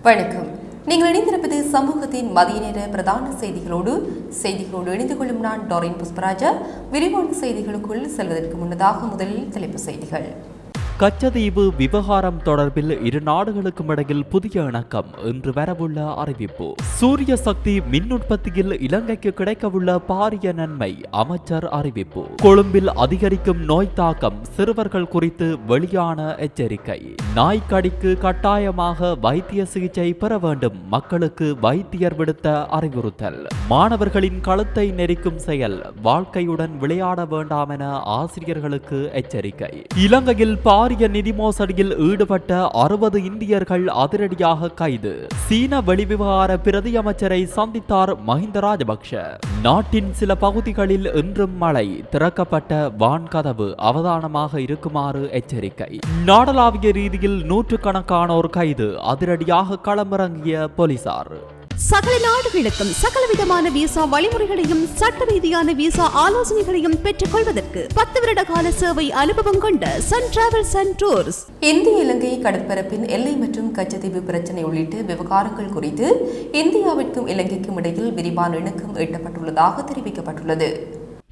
வணக்கம். நீங்கள் இணைந்திருப்பது சமூகத்தின் மதிய நேர பிரதான செய்திகளோடு இணைந்து கொள்ளும் நான் டோரின் புஷ்பராஜா. விரிவான செய்திகளுக்குள் செல்வதற்கு முன்னதாக முதலில் தலைப்புச் செய்திகள். கச்சதீவு விவகாரம் தொடர்பில் இரு நாடுகளுக்கும் இடையில் புதிய இணக்கம் இன்று வரவுள்ள அறிவிப்பு. சூரிய சக்தி மின் உற்பத்தியில் இலங்கைக்கு கிடைக்கவுள்ள பாரிய நன்மை அமைச்சர் அறிவிப்பு. கொழும்பில் அதிகரிக்கும் நோய் தாக்கம் சிறுவர்கள் குறித்து வெளியான எச்சரிக்கை. நாய்க்கடிக்கு கட்டாயமாக வைத்திய சிகிச்சை பெற வேண்டும், மக்களுக்கு வைத்தியர் விடுத்த அறிவுறுத்தல். மாணவர்களின் கழுத்தை நெரிக்கும் செயல், வாழ்க்கையுடன் விளையாட வேண்டாம் என ஆசிரியர்களுக்கு எச்சரிக்கை. இலங்கையில் பாரிய நிதி மோசடியில் ஈடுபட்ட 60 இந்தியர்கள் அதிரடியாக கைது. சீன வெளிவிவகார பிரதியமைச்சரை சந்தித்தார் மஹிந்த ராஜபக்ஷ. நாட்டின் சில பகுதிகளில் இன்றும் மழை, திறக்கப்பட்ட வான்கதவு அவதானமாக இருக்குமாறு எச்சரிக்கை. நாடளாவிய ரீதியில் நூற்றுக்கணக்கானோர் கைது, அதிரடியாக களமிறங்கிய போலீசார். சகல நாடுகளுக்கும் சகலவிதமான விசா வழிமுறைகளையும் சட்ட ரீதியான விசா ஆலோசனைகளையும் பெற்றுக் கொள்வதற்கு 10 வருட கால சேவை அனுபவம் கொண்ட சன் டிராவல்ஸ் அண்ட் டூர்ஸ். இந்திய இலங்கை கடற்பரப்பின் எல்லை மற்றும் கச்சத்தீவு பிரச்சினை உள்ளிட்ட விவகாரங்கள் குறித்து இந்தியாவிற்கும் இலங்கைக்கும் இடையில் விரிவான இணக்கம் எட்டப்பட்டுள்ளதாக தெரிவிக்கப்பட்டுள்ளது.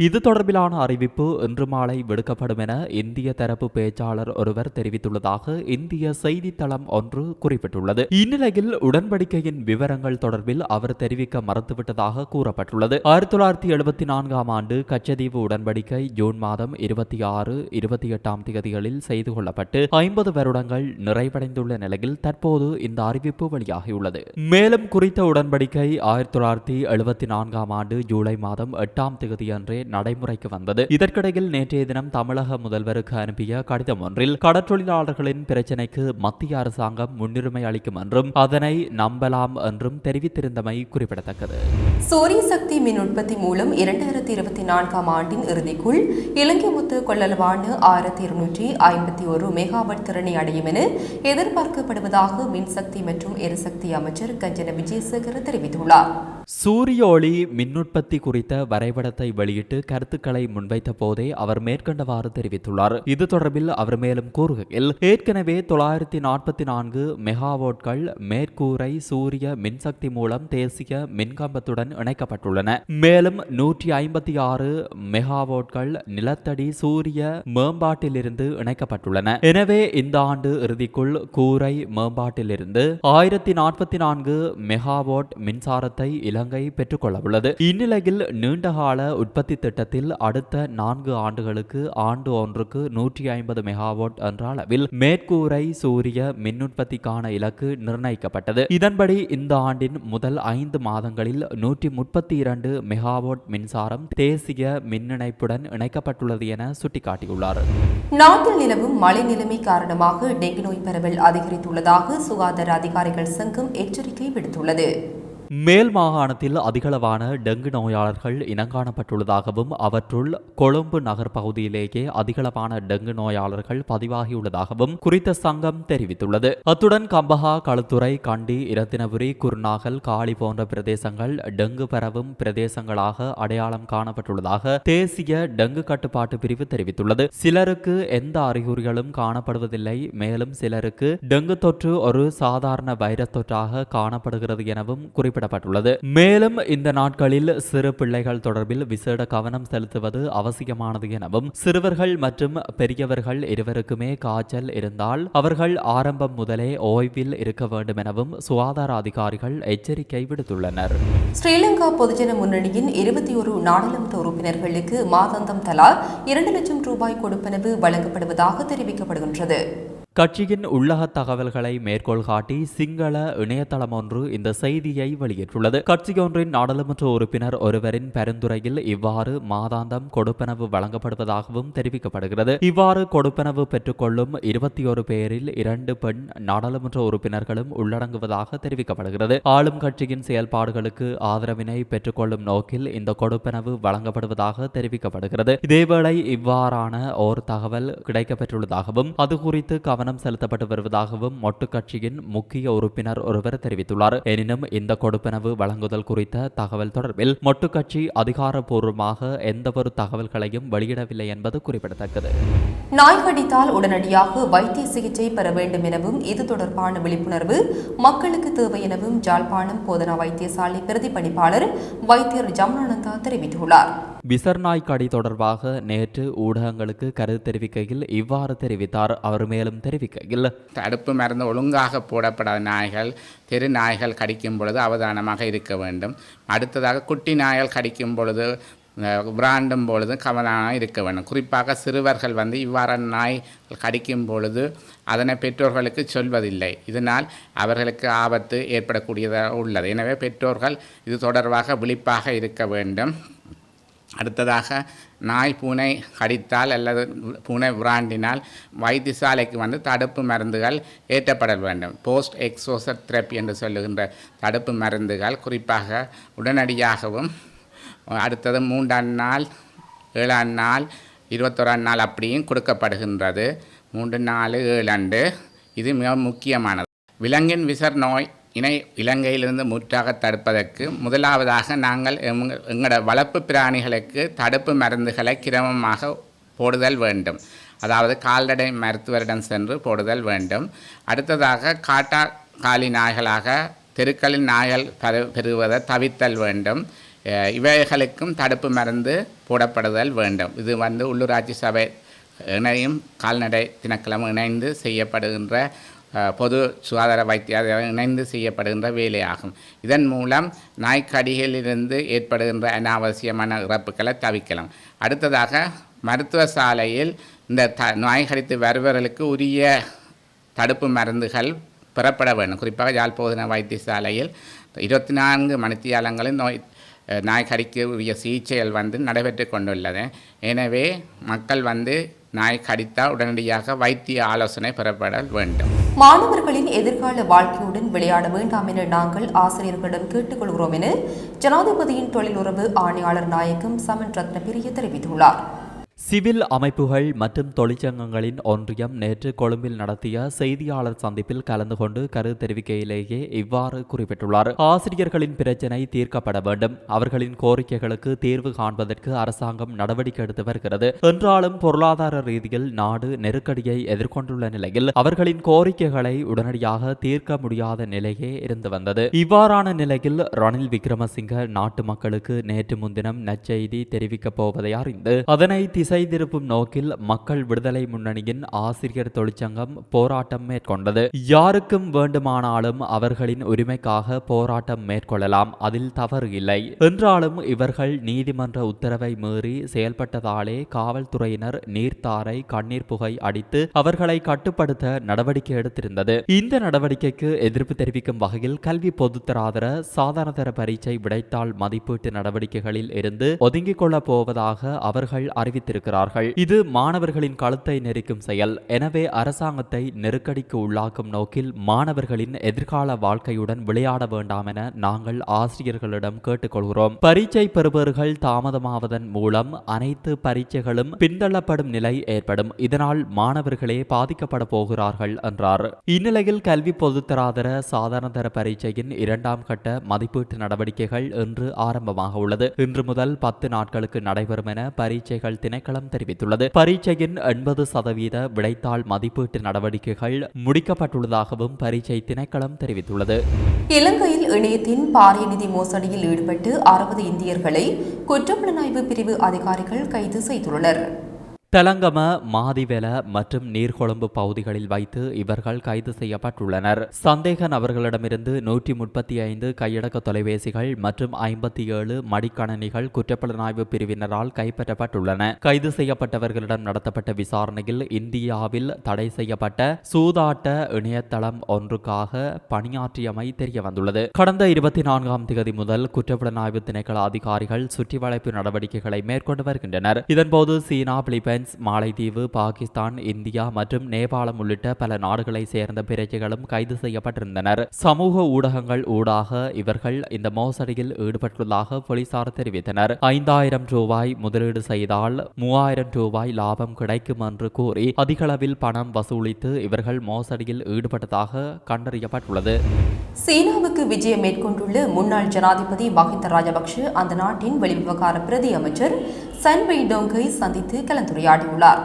இது தொடர்பிலான அறிவிப்பு இன்று மாலை விடுக்கப்படும் என இந்திய தரப்பு பேச்சாளர் ஒருவர் தெரிவித்துள்ளதாக இந்திய செய்தித்தளம் ஒன்று குறிப்பிட்டுள்ளது. இந்நிலையில் உடன்படிக்கையின் விவரங்கள் தொடர்பில் அவர் தெரிவிக்க மறுத்துவிட்டதாக கூறப்பட்டுள்ளது. 1974 ஆண்டு கச்சதீவு உடன்படிக்கை ஜூன் மாதம் 26, 28 தேதிகளில் செய்து கொள்ளப்பட்டு 50 வருடங்கள் நிறைவடைந்துள்ள நிலையில் தற்போது இந்த அறிவிப்பு வெளியாகியுள்ளது. மேலும் குறித்த உடன்படிக்கை 1974 ஆண்டு ஜூலை மாதம் 8 தேதியன்றே நடைமுறைக்கு வந்தது. இதற்கிடையில் நேற்றைய தினம் தமிழக முதல்வருக்கு அனுப்பிய கடிதம் ஒன்றில் கடற்றொழிலாளர்களின் பிரச்சினைக்கு மத்திய அரசாங்கம் முன்னுரிமை அளிக்கும் என்றும் அதனை நம்பலாம் என்றும் தெரிவித்திருந்தமை குறிப்பிடத்தக்கது. சூரிய சக்தி மின் உற்பத்தி மூலம் 2024 ஆண்டின் இறுதிக்குள் இலங்கை மொத்த கொள்ளளவான 1251 மெகாவாட் திறனை அடையும் என எதிர்பார்க்கப்படுவதாக மின்சக்தி மற்றும் எரிசக்தி அமைச்சர் கஞ்சன விஜயசேகர தெரிவித்துள்ளார். சூரிய ஒளி மின் உற்பத்தி குறித்த வரைபடத்தை வெளியிட்டு கருத்துக்களை முன்வைத்த போதே அவர் மேற்கண்டவாறு தெரிவித்துள்ளார். இது தொடர்பில் அவர் மேலும் கூறுகையில், ஏற்கனவே 944 மெகாவாட்கள் மேற்கூரை சூரிய மின்சக்தி மூலம் தேசிய மின்கம்பத்துடன் இணைக்கப்பட்டுள்ளன. மேலும் 156 மெகாவாட்கள் நிலத்தடி சூரிய மேம்பாட்டிலிருந்து இணைக்கப்பட்டுள்ளன. எனவே இந்த ஆண்டு இறுதிக்குள் கூரை மேம்பாட்டிலிருந்து 1044 மெகாவாட் மின்சாரத்தை இலங்கை பெற்றுக்கொள்ளவுள்ளது. இந்நிலையில் நீண்டகால உற்பத்தி திட்டத்தில் அடுத்த 4 ஆண்டுகளுக்கு ஆண்டு ஒன்றுக்கு 150 மெகாவாட் என்ற அளவில் மேற்கூரை சூரிய மின் உற்பத்திக்கான இலக்கு நிர்ணயிக்கப்பட்டது. இதன்படி இந்த ஆண்டின் முதல் 5 மாதங்களில் 132 மெகாவாட் மின்சாரம் தேசிய மின் இணைப்புடன் இணைக்கப்பட்டுள்ளது என சுட்டிக்காட்டியுள்ளார். நாட்டில் நிலவும் மழை நிலைமை காரணமாக டெங்கு நோய் பரவல் அதிகரித்துள்ளதாக சுகாதார அதிகாரிகள் சங்கம் எச்சரிக்கை விடுத்துள்ளது. மேல் மாகாணத்தில் அதிகளவான டெங்கு நோயாளர்கள் இனங்காணப்பட்டுள்ளதாகவும் அவற்றுள் கொழும்பு நகர் பகுதியிலேயே அதிகளவான டெங்கு நோயாளர்கள் பதிவாகியுள்ளதாகவும் குறித்த சங்கம் தெரிவித்துள்ளது. அத்துடன் கம்பஹா, களுத்துறை, கண்டி, இரத்தினபுரி, குருநாகல், காலி போன்ற பிரதேசங்கள் டெங்கு பரவும் பிரதேசங்களாக அடையாளம் காணப்பட்டுள்ளதாக தேசிய டெங்கு கட்டுப்பாட்டு பிரிவு தெரிவித்துள்ளது. சிலருக்கு எந்த அறிகுறிகளும் காணப்படுவதில்லை, மேலும் சிலருக்கு டெங்கு தொற்று ஒரு சாதாரண வைரஸ் தொற்றாக காணப்படுகிறது எனவும் குறிப்பிட்டார். மேலும் இந்த நாட்களில் சிறு பிள்ளைகள் தொடர்பில் விசேட கவனம் செலுத்துவது அவசியமானது எனவும் சிறுவர்கள் மற்றும் பெரியவர்கள் இருவருக்குமே காய்ச்சல் இருந்தால் அவர்கள் ஆரம்பம் முதலே ஓய்வில் இருக்க வேண்டும் எனவும் சுகாதார அதிகாரிகள் எச்சரிக்கை விடுத்துள்ளனர். ஸ்ரீலங்கா பொதுஜன முன்னணியின் 21 நாடாளுமன்ற உறுப்பினர்களுக்கு மாதாந்தம் தலா 2 லட்சம் ரூபாய் கொடுப்பனவு வழங்கப்படுவதாக தெரிவிக்கப்படுகின்றது. கட்சியின் உள்ளக தகவல்களை மேற்கோள் காட்டி சிங்கள இணையதளம் ஒன்று இந்த செய்தியை வெளியிட்டுள்ளது. கட்சியொன்றின் நாடாளுமன்ற உறுப்பினர் ஒருவரின் பரிந்துரையில் இவ்வாறு மாதாந்தம் கொடுப்பனவு வழங்கப்படுவதாகவும் தெரிவிக்கப்படுகிறது. இவ்வாறு கொடுப்பனவு பெற்றுக்கொள்ளும் 21 பேரில் 2 பெண் நாடாளுமன்ற உறுப்பினர்களும் உள்ளடங்குவதாக தெரிவிக்கப்படுகிறது. ஆளும் கட்சியின் செயல்பாடுகளுக்கு ஆதரவினை பெற்றுக்கொள்ளும் நோக்கில் இந்த கொடுப்பனவு வழங்கப்படுவதாக தெரிவிக்கப்படுகிறது. இதேவேளை இவ்வாறான ஓர் தகவல் கிடைக்கப்பெற்றுள்ளதாகவும் அது குறித்து கவனம் கவனம் செலுத்தப்பட்டு வருவதாகவும் மொட்டு கட்சியின் முக்கிய உறுப்பினர் ஒருவர் தெரிவித்துள்ளார். எனினும் இந்த கொடுப்பனவு வழங்குதல் குறித்த தகவல் தொடர்பில் மொட்டு கட்சி அதிகாரப்பூர்வமாக எந்தவொரு தகவல்களையும் வெளியிடவில்லை என்பது குறிப்பிடத்தக்கது. நாய் கடித்தால் உடனடியாக வைத்திய சிகிச்சை பெற வேண்டும் எனவும் இது தொடர்பான விழிப்புணர்வு மக்களுக்கு தேவை எனவும் ஜாழ்ப்பாணம் போதனா வைத்தியசாலை பிரதிபலிப்பாளர் வைத்தியர் ஜமுனானந்தா தெரிவித்துள்ளார். விசர்நாய் கடி தொடர்பாக நேற்று ஊடகங்களுக்கு கருத்து தெரிவிக்கையில் இவ்வாறு தெரிவித்தார். அவர் மேலும் தெரிவிக்கையில், தடுப்பு மருந்து ஒழுங்காக போடப்படாத நாய்கள், தெரு நாய்கள் கடிக்கும் பொழுது அவதானமாக இருக்க வேண்டும். அடுத்ததாக குட்டி நாய்கள் கடிக்கும் பொழுது விராண்டும் பொழுது கவனமாக இருக்க வேண்டும். குறிப்பாக சிறுவர்கள் இவ்வாறான நாய் கடிக்கும் பொழுது அதனை பெற்றோர்களுக்கு சொல்வதில்லை. இதனால் அவர்களுக்கு ஆபத்து ஏற்படக்கூடியதாக உள்ளது. எனவே பெற்றோர்கள் இது தொடர்பாக விழிப்பாக இருக்க வேண்டும். அடுத்ததாக நாய் பூனை கடித்தால் அல்லது பூனை விராண்டினால் வைத்தியசாலைக்கு தடுப்பு மருந்துகள் ஏற்றப்பட வேண்டும். போஸ்ட் எக்ஸோசர் தெரப்பி என்று சொல்லுகின்ற தடுப்பு மருந்துகள் குறிப்பாக உடனடியாகவும் அடுத்தது 3ஆம் நாள் 7ஆம் நாள் 21ஆம் நாள் அப்படியும் கொடுக்கப்படுகின்றது. 3, 4, 7 இது மிக முக்கியமானது. விலங்கின் விசர் நோய் இலங்கையிலிருந்து முற்றாக தடுப்பதற்கு முதலாவதாக நாங்கள் எங்களோட வளர்ப்பு பிராணிகளுக்கு தடுப்பு மருந்துகளை கிரமமாக போடுதல் வேண்டும். அதாவது கால்நடை மருத்துவரிடம் சென்று போடுதல் வேண்டும். அடுத்ததாக காலி நாய்களாக தெருக்களில் நாய்கள் பெறுவதை தவிர்த்தல் வேண்டும். இவைகளுக்கும் தடுப்பு மருந்து போடப்படுதல் வேண்டும். இது உள்ளூராட்சி சபை இணையும் கால்நடை திணைக்களம் இணைந்து செய்யப்படுகின்ற பொது சுகாதார வைத்தியம் இணைந்து செய்யப்படுகின்ற வேலையாகும். இதன் மூலம் நாய்க்கடிகளிலிருந்து ஏற்படுகின்ற அனாவசியமான இறப்புகளை தவிர்க்கலாம். அடுத்ததாக மருத்துவ சாலையில் இந்த நாய் கடித்து வருபவர்களுக்கு உரிய தடுப்பு மருந்துகள் பெறப்பட வேண்டும். குறிப்பாக யாழ்ப்பாண வைத்தியசாலையில் 24 மணித்தியாலங்களில் நாய் கடிக்க உரிய சிகிச்சைகள் நடைபெற்று கொண்டுள்ளது. எனவே மக்கள் நாய் கடித்தால் உடனடியாக வைத்திய ஆலோசனை பெறப்பட வேண்டும். மாணவர்களின் எதிர்கால வாழ்க்கையுடன் விளையாட வேண்டாம் என நாங்கள் ஆசிரியர்களிடம் கேட்டுக்கொள்கிறோம் என ஜனாதிபதியின் தொழிலுறவு ஆணையாளர் நாயகம் சமன் ரத்னபிரிய தெரிவித்துள்ளார். சிவில் அமைப்புகள் மற்றும் தொழிற்சங்கங்களின் ஒன்றியம் நேற்று கொழும்பில் நடத்திய செய்தியாளர் சந்திப்பில் கலந்து கொண்டு கருத்து தெரிவிக்கையிலேயே இவ்வாறு குறிப்பிட்டுள்ளார். ஆசிரியர்களின் பிரச்சினை தீர்க்கப்பட வேண்டும். அவர்களின் கோரிக்கைகளுக்கு தீர்வு காண்பதற்கு அரசாங்கம் நடவடிக்கை எடுத்து வருகிறது. என்றாலும் பொருளாதார ரீதியில் நாடு நெருக்கடியை எதிர்கொண்டுள்ள நிலையில் அவர்களின் கோரிக்கைகளை உடனடியாக தீர்க்க முடியாத நிலையே இருந்து வந்தது. இவ்வாறான நிலையில் ரணில் விக்ரமசிங்க நாட்டு மக்களுக்கு நேற்று முன்தினம் நற்செய்தி தெரிவிக்கப் போவதை அறிந்து அதனை திசை திருப்பும் நோக்கில் மக்கள் விடுதலை முன்னணியின் ஆசிரியர் தொழிற்சங்கம் போராட்டம் மேற்கொண்டது. யாருக்கும் வேண்டுமானாலும் அவர்களின் உரிமைக்காக போராட்டம் மேற்கொள்ளலாம், அதில் தவறு இல்லை. என்றாலும் இவர்கள் நீதிமன்ற உத்தரவை மீறி செயல்பட்டதாலே காவல்துறையினர் நீர்த்தாரை கண்ணீர் புகை அடித்து அவர்களை கட்டுப்படுத்த நடவடிக்கை எடுத்திருந்தது. இந்த நடவடிக்கைக்கு எதிர்ப்பு தெரிவிக்கும் வகையில் கல்வி பொதுத்தராதர சாதாரணதர பரீட்சை விடைத்தாள் மதிப்பீட்டு நடவடிக்கைகளில் இருந்து ஒதுங்கிக் கொள்ளப் போவதாக அவர்கள் அறிவித்திருக்கிறார்கள். இது மாணவர்களின் கழுத்தை நெரிக்கும் செயல். எனவே அரசாங்கத்தை நெருக்கடிக்கு உள்ளாக்கும் நோக்கில் மாணவர்களின் எதிர்கால வாழ்க்கையுடன் விளையாட வேண்டாம் என நாங்கள் ஆசிரியர்களிடம் கேட்டுக்கொள்கிறோம். பரீட்சை பெறுபவர்கள் தாமதமாவதன் மூலம் அனைத்து பரீட்சைகளும் பின்தள்ளப்படும் நிலை ஏற்படும். இதனால் மாணவர்களே பாதிக்கப்பட போகிறார்கள் என்றார். இந்நிலையில் கல்வி பொதுத்தராதர சாதாரணதர பரீட்சையின் 2ஆம் கட்ட மதிப்பீட்டு நடவடிக்கைகள் இன்று ஆரம்பமாக உள்ளது. இன்று முதல் 10 நாட்களுக்கு நடைபெறும் என பரீட்சைகள் திணைக்களம் தெரிவித்துள்ளது. பரீட்சையின் 80% விடைத்தாள் மதிப்பீட்டு நடவடிக்கைகள் முடிக்கப்பட்டுள்ளதாகவும் பரீட்சை திணைக்களம் தெரிவித்துள்ளது. இலங்கையில் இணையத்தின் பாரிய நிதி மோசடியில் ஈடுபட்டு 60 இந்தியர்களை குற்றப்புலனாய்வு பிரிவு அதிகாரிகள் கைது செய்துள்ளனர். தெலங்கம, மாதிவெல மற்றும் நீர்கொழும்பு பகுதிகளில் வைத்து இவர்கள் கைது செய்யப்பட்டுள்ளனர். சந்தேக நபர்களிடமிருந்து 135 கையடக்க தொலைபேசிகள் மற்றும் 57 மடிக்கணனிகள் குற்றப்புலனாய்வு பிரிவினரால் கைப்பற்றப்பட்டுள்ளன. கைது செய்யப்பட்டவர்களிடம் நடத்தப்பட்ட விசாரணையில் இந்தியாவில் தடை செய்யப்பட்ட சூதாட்ட இணையதளம் ஒன்றுக்காக பணியாற்றியமை தெரியவந்துள்ளது. கடந்த 24ஆம் தேதி முதல் குற்றப்புலனாய்வு திணைக்கள அதிகாரிகள் சுற்றி வளைப்பு நடவடிக்கைகளை மேற்கொண்டு வருகின்றனர். இதன்போது சீனா, பிலிப்பைன்ஸ், பிலிப்பைன்ஸ், மாலைதீவு, பாகிஸ்தான், இந்தியா மற்றும் நேபாளம் உள்ளிட்ட பல நாடுகளை சேர்ந்த பிரஜைகளும் கைது செய்யப்பட்டிருந்தனர். சமூக ஊடகங்கள் ஊடாக இவர்கள் இந்த மோசடியில் ஈடுபட்டுள்ளதாக போலீசார் தெரிவித்தனர். 5000 ரூபாய் முதலீடு செய்தால் 3000 ரூபாய் லாபம் கிடைக்கும் என்று கூறி அதிகளவில் பணம் வசூலித்து இவர்கள் மோசடியில் ஈடுபட்டதாக கண்டறியப்பட்டுள்ளது. சீனாவுக்கு விஜயம் மேற்கொண்டுள்ள முன்னாள் ஜனாதிபதி மஹிந்த ராஜபக்ஷ அந்த நாட்டின் வெளிவிவகார பிரதி அமைச்சர் சன் வெய்டோங்கை சந்தித்து கலந்துரையாடியுள்ளார்.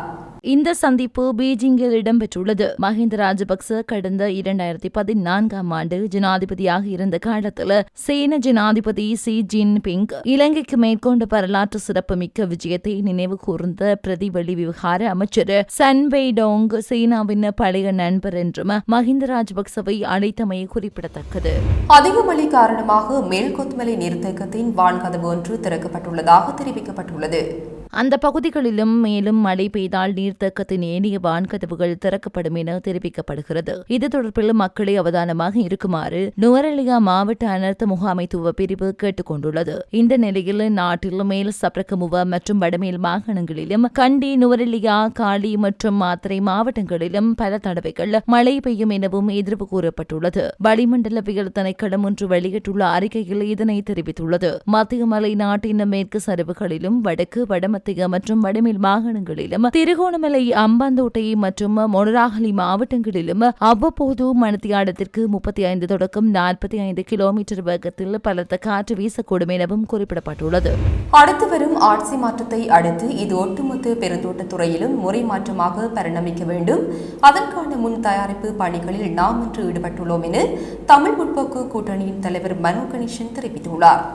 இந்த சந்திப்பு பீஜிங்கில் இடம்பெற்றுள்ளது. மஹிந்த ராஜபக்ச கடந்த 2014ஆம் ஆண்டு ஜனாதிபதியாக இருந்த காலத்தில் சீன ஜனாதிபதி ஷி ஜின்பிங் இலங்கைக்கு மேற்கொண்ட வரலாற்று சிறப்புமிக்க விஜயத்தை நினைவு கூர்ந்த பிரதி வெளிவிவகார அமைச்சர் சன் வெய்டோங் சீனாவின் பழைய நண்பர் என்றும் மஹிந்த ராஜபக்சவை அழைத்தமை குறிப்பிடத்தக்கது. அதிக மழை காரணமாக மேல்கொத்மலை நீர்த்தேக்கத்தின் வான்கதவு ஒன்று திறக்கப்பட்டுள்ளதாக தெரிவிக்கப்பட்டுள்ளது. அந்த பகுதிகளிலும் மேலும் மழை பெய்தால் நீர்த்தேக்கத்தின் ஏனைய வான்கதவுகள் திறக்கப்படும் என தெரிவிக்கப்படுகிறது. இது தொடர்பில் மக்களை அவதானமாக இருக்குமாறு நுவரெலியா மாவட்ட அனர்த்த முகாமைத்துவ பிரிவு கேட்டுக் கொண்டுள்ளது. இந்த நிலையில் நாட்டில் மேல் சப்ரகமுவ மற்றும் வடமேல் மாகாணங்களிலும் கண்டி, நுவரெலியா, காலி மற்றும் மாத்தறை மாவட்டங்களிலும் பல தடவைகள் மழை பெய்யும் எனவும் எதிர்ப்பு கூறப்பட்டுள்ளது. வளிமண்டலவியல் திணைக்களம் ஒன்று வெளியிட்டுள்ள அறிக்கையில் இதனை தெரிவித்துள்ளது. மத்திய மலை நாட்டின் மேற்கு சரிவுகளிலும் வடக்கு, வடமத்திய மற்றும் வடமேல் மாகாணங்களிலும் திருகோணமலை, அம்பாந்தோட்டை மற்றும் மொனராகலி மாவட்டங்களிலும் அவ்வப்போது மணித்தியாலத்திற்கு 35 தொடக்கம் 45 கிலோமீட்டர் வேகத்தில் பலத்த காற்று வீசக்கூடும் எனவும் குறிப்பிடப்பட்டுள்ளது. அடுத்து வரும் ஆட்சி மாற்றத்தை அடுத்து இது ஒட்டுமொத்த பெருந்தோட்டத் துறையிலும் முறை மாற்றமாக பரிணமிக்க வேண்டும். அதற்கான முன் தயாரிப்பு பணிகளில் நாம் இன்று ஈடுபட்டுள்ளோம் என தமிழ் முற்போக்கு கூட்டணியின் தலைவர் மனோ கணேசன் தெரிவித்துள்ளார்.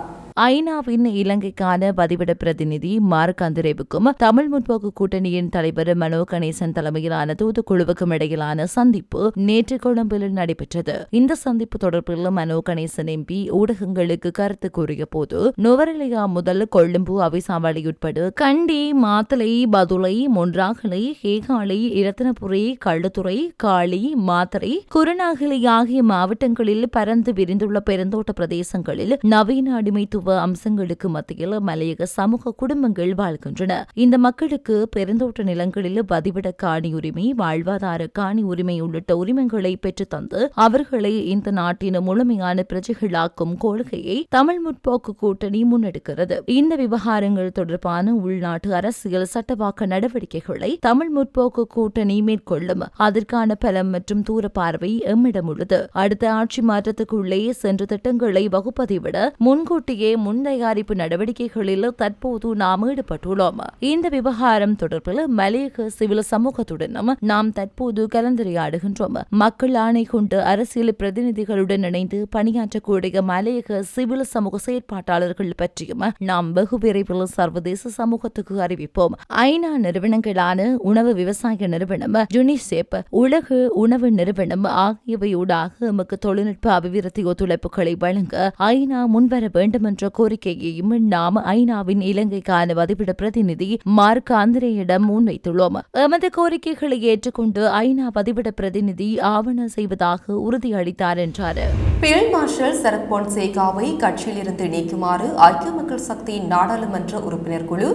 ஐநாவின் இலங்கைக்கான பதிவிட பிரதிநிதி மார்க் அந்திரேவுக்கும் தமிழ் முற்போக்கு கூட்டணியின் தலைவர் மனோ கணேசன் தலைமையிலான தூதுக்குழுவுக்கும் இடையிலான சந்திப்பு நேற்று கொழும்பில் நடைபெற்றது. இந்த சந்திப்பு தொடர்பில் மனோ கணேசன் எம்பி ஊடகங்களுக்கு கருத்து கூறிய போது, நுவரெலியா முதல் கொழும்பு, அவிசாவளி உட்பட கண்டி, மாத்தளை, பதுளை, மொன்றாகலை, கேகாலை, இரத்தினபுரி, கள்ளுத்துறை, காளி, மாத்தறை, குருநாகலை ஆகிய மாவட்டங்களில் பரந்து விரிந்துள்ள பெருந்தோட்ட பிரதேசங்களில் நவீன அடிமைத்துவ அம்சங்களுக்கு மத்தியில் மலையக சமூக குடும்பங்கள் வாழ்கின்றன. இந்த மக்களுக்கு பெருந்தோட்ட நிலங்களில் பதிவிட காணி உரிமை, வாழ்வாதார காணி உரிமை உள்ளிட்ட உரிமைகளை பெற்றுத்தந்து அவர்களை இந்த நாட்டின் முழுமையான பிரஜைகளாக்கும் கொள்கையை தமிழ் முற்போக்கு கூட்டணி முன்னெடுக்கிறது. இந்த விவகாரங்கள் தொடர்பான உள்நாட்டு அரசியல் சட்டவாக்க நடவடிக்கைகளை தமிழ் முற்போக்கு கூட்டணி மேற்கொள்ளும். அதற்கான பலம் மற்றும் தூர பார்வை எம்மிடம் உள்ளது. அடுத்த ஆட்சி மாற்றத்துக்குள்ளே சென்ற திட்டங்களை வகுப்பதை விட முன்கூட்டியே முன்தயாரிப்பு நடவடிக்கைகளில் தற்போது நாம் ஈடுபட்டுள்ளோம். இந்த விவகாரம் தொடர்பில் மலையக சிவில் சமூகத்துடனும் நாம் தற்போது கலந்துரையாடுகின்றோம். மக்கள் ஆணை கொண்டு அரசியல் பிரதிநிதிகளுடன் இணைந்து பணியாற்றக்கூடிய மலையக சிவில் சமூக செயற்பாட்டாளர்கள் பற்றியும் நாம் வெகு விரைவில் சர்வதேச சமூகத்துக்கு அறிவிப்போம். ஐநா நிறுவனங்களான உணவு விவசாய நிறுவனம், யுனிசெப், உலக உணவு நிறுவனம் ஆகியவையூடாக எமக்கு தொழில்நுட்ப அபிவிருத்தி ஒத்துழைப்புகளை வழங்க ஐநா முன்வர வேண்டும் என்ற கோரிக்கையையும் நாம் ஐநாவின் இலங்கைக்கான பதிவிட பிரதிநிதி மார்க் அந்திரேயிடம் முன்வைத்துள்ளோம். எமது கோரிக்கைகளை ஏற்றுக்கொண்டு ஐநா பதிவிட பிரதிநிதி ஆவண செய்வதாக உறுதியளித்தார் என்றார். ஃபீல்ட் மார்ஷல் சரத் பொன்சேகாவை கட்சியிலிருந்து நீக்குமாறு ஐக்கிய மக்கள் சக்தியின் நாடாளுமன்ற உறுப்பினர் குழு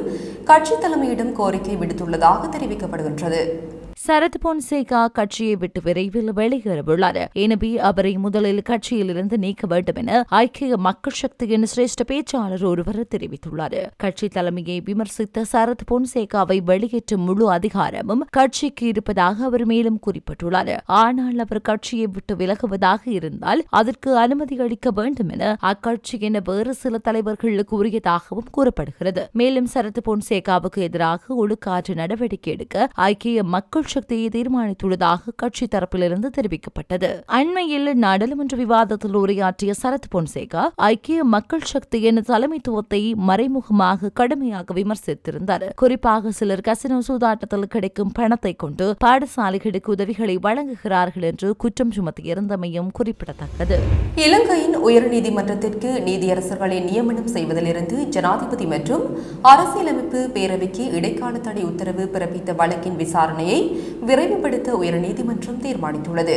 கட்சி தலைமையிடம் கோரிக்கை விடுத்துள்ளதாக தெரிவிக்கப்படுகின்றது. சரத் பொன்சேகா கட்சியை விட்டு விரைவில் வெளியேறவுள்ளார். எனவே அவரை முதலில் கட்சியிலிருந்து நீக்க வேண்டும் என ஐக்கிய மக்கள் சக்தியின் சிரேஷ்ட பேச்சாளர் ஒருவர் தெரிவித்துள்ளார். கட்சி தலைமையை விமர்சித்த சரத் பொன்சேகாவை வெளியேற்றும் முழு அதிகாரமும் கட்சிக்கு இருப்பதாக அவர் மேலும் குறிப்பிட்டுள்ளார். ஆனால் அவர் கட்சியை விட்டு விலகுவதாக இருந்தால் அதற்கு அனுமதி அளிக்க வேண்டும் என அக்கட்சியின் வேறு சில தலைவர்கள் கூறியதாகவும் கூறப்படுகிறது. மேலும் சரத் பொன்சேகாவுக்கு எதிராக ஒழுக்காற்று நடவடிக்கை எடுக்க ஐக்கிய மக்கள் சக்தியை தீர்மானித்துள்ளதாக கட்சி தரப்பிலிருந்து தெரிவிக்கப்பட்டது. அண்மையில் நாடாளுமன்ற விவாதத்தில் உரையாற்றிய சரத் பொன்சேகா ஐக்கிய மக்கள் சக்தியின் தலைமைத்துவத்தை மறைமுகமாக கடுமையாக விமர்சித்திருந்தார். குறிப்பாக சிலர் கசினோ சூதாட்டத்தில் கிடைக்கும் பணத்தை கொண்டு பாடசாலைகளுக்கு உதவிகளை வழங்குகிறார்கள் என்று குற்றம் சுமத்தியிருந்தமையும் குறிப்பிடத்தக்கது. இலங்கையின் உயர்நீதிமன்றத்திற்கு நீதியரசர்களை நியமனம் செய்வதிலிருந்து ஜனாதிபதி மற்றும் அரசியலமைப்பு பேரவைக்கு இடைக்கால தடை உத்தரவு பிறப்பித்த வழக்கின் விசாரணையை விரைவுபடுத்த உயர்நீதிமன்றம் தீர்மானித்துள்ளது.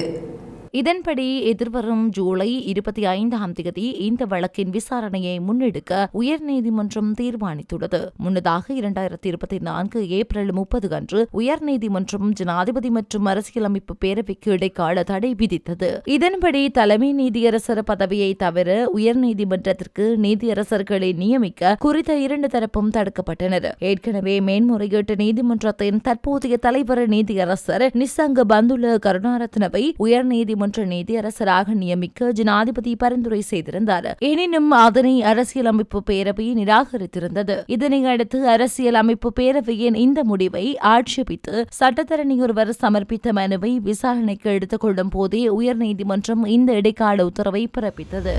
இதன்படி எதிர்வரும் ஜூலை 25ஆம் தேதி இந்த வழக்கின் விசாரணையை முன்னெடுக்க உயர்நீதிமன்றம் தீர்மானித்துள்ளது. முன்னதாக 2024 ஏப்ரல் 30 அன்று உயர்நீதிமன்றம் ஜனாதிபதி மற்றும் அரசியலமைப்பு பேரவைக்கு இடைக்கால தடை விதித்தது. இதன்படி தலைமை நீதியரசர் பதவியை தவிர உயர்நீதிமன்றத்திற்கு நீதியரசர்களை நியமிக்க குறித்த 2 தரப்பும் தடுக்கப்பட்டனர். ஏற்கனவே மேன்முறையீட்டு நீதிமன்றத்தின் தற்போதைய தலைவர் நீதியரசர் நிசங்க பந்துல கருணாரத்னவை உயர்நீதிமன்ற நீதியரசராக நியமிக்க ஜனாதிபதி பரிந்துரை செய்திருந்தார். எனினும் அதனை அரசியலமைப்பு பேரவை நிராகரித்திருந்தது. இதனையடுத்து அரசியலமைப்பு பேரவையின் இந்த முடிவை ஆட்சேபித்து சட்டத்தரணி ஒருவர் சமர்ப்பித்த மனுவை விசாரணைக்கு எடுத்துக் கொள்ளும் போதே உயர்நீதிமன்றம் இந்த இடைக்கால உத்தரவை பிறப்பித்தது.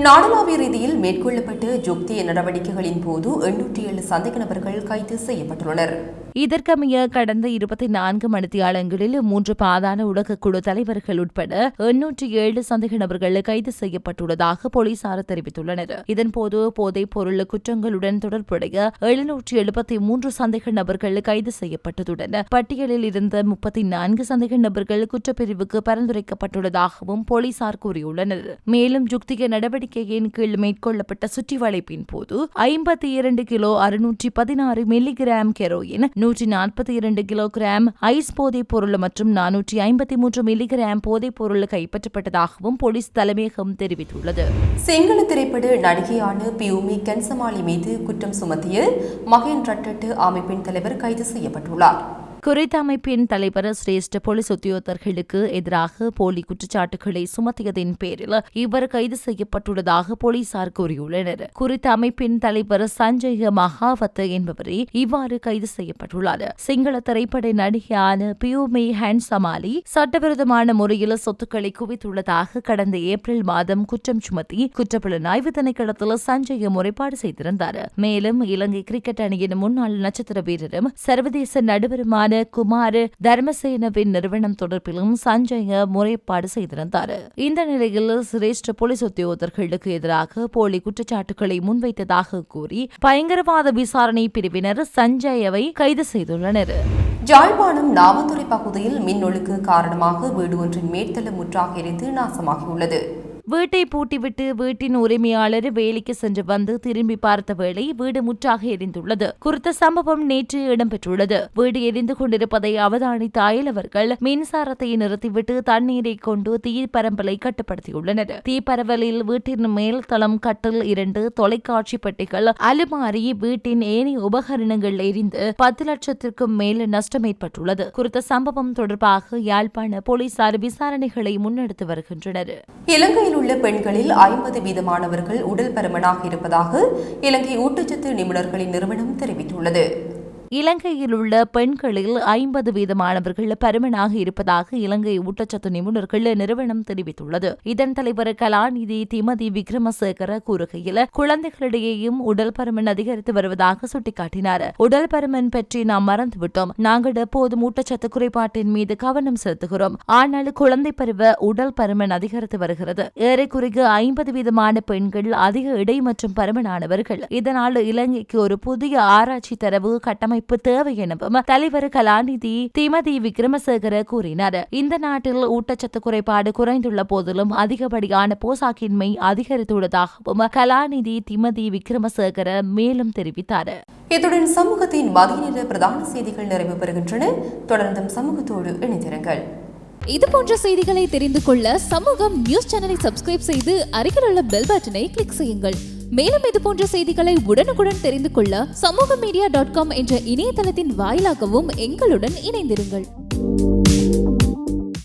நாடளாவிய ரீதியில் மேற்கொள்ளப்பட்ட ஜுக்தி நடவடிக்கைகளின் போது 807 சந்தேக நபர்கள் கைது செய்யப்பட்டுள்ளனர். இதற்கமைய கடந்த 24 மணித்தியாலங்களில் 3 பாதாள ஊடக குழு தலைவர்கள் உட்பட 807 சந்தேக நபர்கள் கைது செய்யப்பட்டுள்ளதாக போலீசார் தெரிவித்துள்ளனர். இதன்போது போதைப் பொருள் குற்றங்களுடன் தொடர்புடைய 773 சந்தேக நபர்கள் கைது செய்யப்பட்டதுடன் பட்டியலில் இருந்த 34 சந்தேக நபர்கள் குற்றப்பிரிவுக்கு பரிந்துரைக்கப்பட்டுள்ளதாகவும் போலீசார் கூறியுள்ளனர். மேலும் ஜுக்திக நடவடிக்கையின் கீழ் மேற்கொள்ளப்பட்ட சுற்றி வளைப்பின் போது 52 kilo 616 milligram heroin, 142 kilogram ice போதைப் பொருள் மற்றும் 453 மில்லிகிராம் போதைப் பொருள் கைப்பற்றப்பட்டதாகவும் போலீஸ் தலைமையகம் தெரிவித்துள்ளது. சிங்கள திரைப்பட நடிகையான பியூமி கன்சமாலி மீது குற்றம் சுமத்திய மகேன் ரட்டட்டு அமைப்பின் தலைவர் கைது செய்யப்பட்டுள்ளார். குறித்த அமைப்பின் தலைவர் சிரேஷ்ட போலீஸ் உத்தியோகத்தர்களுக்கு எதிராக போலி குற்றச்சாட்டுகளை சுமத்தியதின் பேரில் இவர் கைது செய்யப்பட்டுள்ளதாக போலீசார் கூறியுள்ளனர். குறித்த அமைப்பின் தலைவர் சஞ்சய் மகாவத் என்பவரே இவ்வாறு கைது செய்யப்பட்டுள்ளார். சிங்கள திரைப்பட நடிகையான பியூமி ஹன்சமாலி சட்டவிரோதமான முறையில் சொத்துக்களை குவித்துள்ளதாக கடந்த ஏப்ரல் மாதம் குற்றம் சுமத்தி குற்றப்புலனாய்வு திணைக்களத்தில் சஞ்சய் முறைப்பாடு செய்திருந்தார். மேலும் இலங்கை கிரிக்கெட் அணியின் முன்னாள் நட்சத்திர வீரரும் சர்வதேச நடுவருமான குமார் தர்மசேனவின் நிறுவனம் தொடர்பிலும் சஞ்சய முறைப்பாடு செய்திருந்தார். இந்த நிலையில் சிரேஷ்ட போலீஸ் உத்தியோகத்தர்களுக்கு எதிராக போலி குற்றச்சாட்டுகளை முன்வைத்ததாக கூறி பயங்கரவாத விசாரணை பிரிவினர் சஞ்சயவை கைது செய்துள்ளனர். யாழ்ப்பாணம் நாவந்துறை பகுதியில் மின்னொழுக்கு காரணமாக வீடு ஒன்றின் மேற்தள முற்றாக எரிந்து நாசமாகியுள்ளது. வீட்டை பூட்டிவிட்டு வீட்டின் உரிமையாளர் வேலைக்கு சென்று வந்து திரும்பி பார்த்த வேளை வீடு முற்றாக எரிந்துள்ளது. குறித்த சம்பவம் நேற்று இடம்பெற்றுள்ளது. வீடு எரிந்து கொண்டிருப்பதை அவதானித்த அயலவர்கள் மின்சாரத்தை நிறுத்திவிட்டு தண்ணீரை கொண்டு தீப்பரம்பலை கட்டுப்படுத்தியுள்ளனர். தீப்பரவலில் வீட்டின் மேல் தளம் கட்டில் 2 தொலைக்காட்சி பெட்டிகள், அலுமாரி, வீட்டின் ஏனைய உபகரணங்கள் எரிந்து 10 லட்சத்திற்கும் மேல் நஷ்டம் ஏற்பட்டுள்ளது. குறித்த சம்பவம் தொடர்பாக யாழ்ப்பாண போலீசார் விசாரணைகளை முன்னெடுத்து வருகின்றனர். இலங்கையில் உள்ள பெண்களில் 50% உடல் பருமனாக இருப்பதாக இலங்கை ஊட்டச்சத்து நிபுணர்களின் நிறுவனம் தெரிவித்துள்ளது. இலங்கையில் உள்ள பெண்களில் 50% பருமனாக இருப்பதாக இலங்கை ஊட்டச்சத்து நிபுணர்கள் நிறுவனம் தெரிவித்துள்ளது. இதன் தலைவர் கலாநிதி திமதி விக்ரமசேகர கூறுகையில் குழந்தைகளிடையேயும் உடல் பருமன் அதிகரித்து வருவதாக சுட்டிக்காட்டினார். உடல் பருமன் பற்றி நாம் மறந்துவிட்டோம். நாங்கள் எப்போதும் ஊட்டச்சத்து குறைபாட்டின் மீது கவனம் செலுத்துகிறோம். ஆனால் குழந்தை பருவ உடல் பருமன் அதிகரித்து வருகிறது. ஏறக்குறைய 50% பெண்கள் அதிக இடை மற்றும் பருமனானவர்கள். இதனால் இலங்கைக்கு ஒரு புதிய ஆராய்ச்சி தரவு கட்டமைப்பு தேவை எனவும் தலைவர் கலாநிதி திமதி விக்ரமசேகர கூறினார். இந்த நாட்டில் ஊட்டச்சத்து குறைபாடு குறைந்துள்ள போதிலும் அதிகப்படியான போசாக்கின்மை அதிகரித்துள்ளதாகவும் கலாநிதி திமதி விக்ரமசேகர மேலும் தெரிவித்தார். இத்துடன் சமூகத்தின் மதிய நேர பிரதான செய்திகள் நிறைவு பெறுகின்றன. தொடர்ந்தும் சமூகத்தோடு இணைந்திருங்கள். இதுபோன்ற செய்திகளை தெரிந்து கொள்ள சமூகம் நியூஸ் சேனலை சப்ஸ்கிரைப் செய்து அருகில் உள்ள பெல் பட்டனை கிளிக் செய்யுங்கள். மேலும் இது போன்ற செய்திகளை உடனுக்குடன் தெரிந்து கொள்ள சமூகமீடியா.com என்ற இணையதளத்தின் வாயிலாகவும் எங்களுடன் இணைந்திருங்கள்.